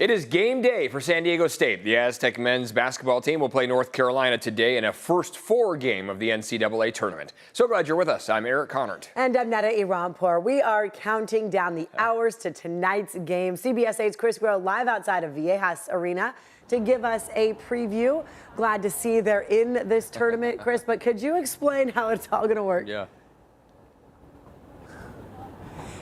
It is game day for San Diego State. The Aztec men's basketball team will play North Carolina today in a first four game of the NCAA tournament. So glad you're with us. I'm Eric Connard. And I'm Netta Irampur. We are counting down the hours to tonight's game. CBS 8's Chris Groh live outside of Viejas Arena to give us a preview. Glad to see they're in this tournament, Chris, but could you explain how it's all going to work?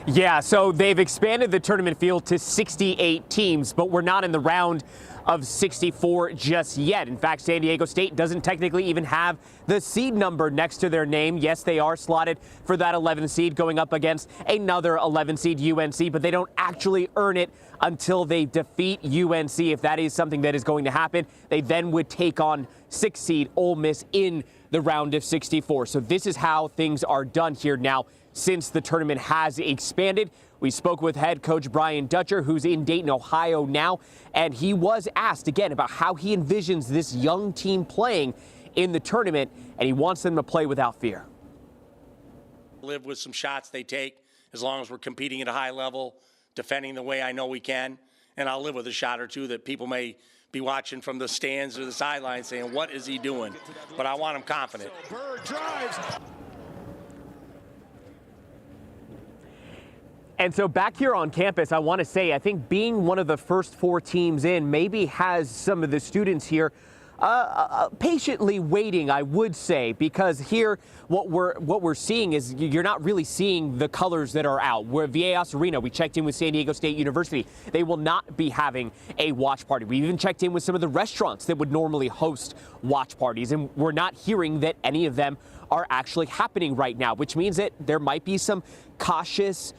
Yeah, so they've expanded the tournament field to 68 teams, but we're not in the round of 64 just yet. In fact, San Diego State doesn't technically even have the seed number next to their name. Yes, they are slotted for that 11th seed going up against another 11 seed UNC, but they don't actually earn it until they defeat UNC. If that is something that is going to happen, they then would take on 6th seed Ole Miss in the round of 64. So this is how things are done here now. Since the tournament has expanded, we spoke with head coach Brian Dutcher, who's in Dayton, Ohio now, and he was asked again about how he envisions this young team playing in the tournament, and he wants them to play without fear. Live with some shots they take, as long as we're competing at a high level, defending the way I know we can, and I'll live with a shot or two that people may be watching from the stands or the sidelines saying, what is he doing? But I want him confident. Bird drives. And so back here on campus, I want to say, I think being one of the first four teams in maybe has some of the students here patiently waiting, I would say, because here what we're seeing is you're not really seeing the colors that are out. We're at Viejas Arena. We checked in with San Diego State University. They will not be having a watch party. We even checked in with some of the restaurants that would normally host watch parties, and we're not hearing that any of them are actually happening right now, which means that there might be some cautious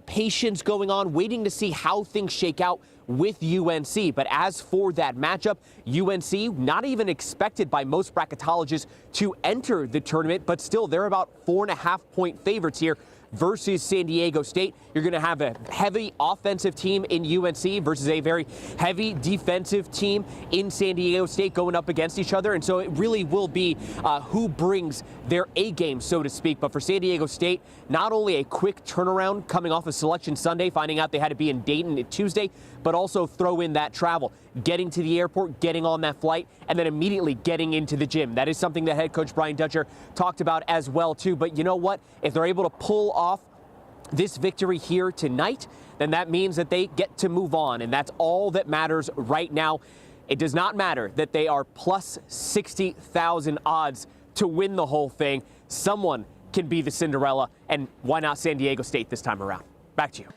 patience going on, waiting to see how things shake out with UNC. But as for that matchup, UNC not even expected by most bracketologists to enter the tournament, but still they're about 4.5-point favorites here versus San Diego State. You're going to have a heavy offensive team in UNC versus a very heavy defensive team in San Diego State going up against each other. And so it really will be who brings their A game, so to speak. But for San Diego State, not only a quick turnaround coming off of Selection Sunday, finding out they had to be in Dayton Tuesday, but also throw in that travel, getting to the airport, getting on that flight, and then immediately getting into the gym. That is something that head coach Brian Dutcher talked about as well, too. But you know what? If they're able to pull off this victory here tonight, then that means that they get to move on, and that's all that matters right now. It does not matter that they are plus 60,000 odds to win the whole thing. Someone can be the Cinderella, and why not San Diego State this time around? Back to you.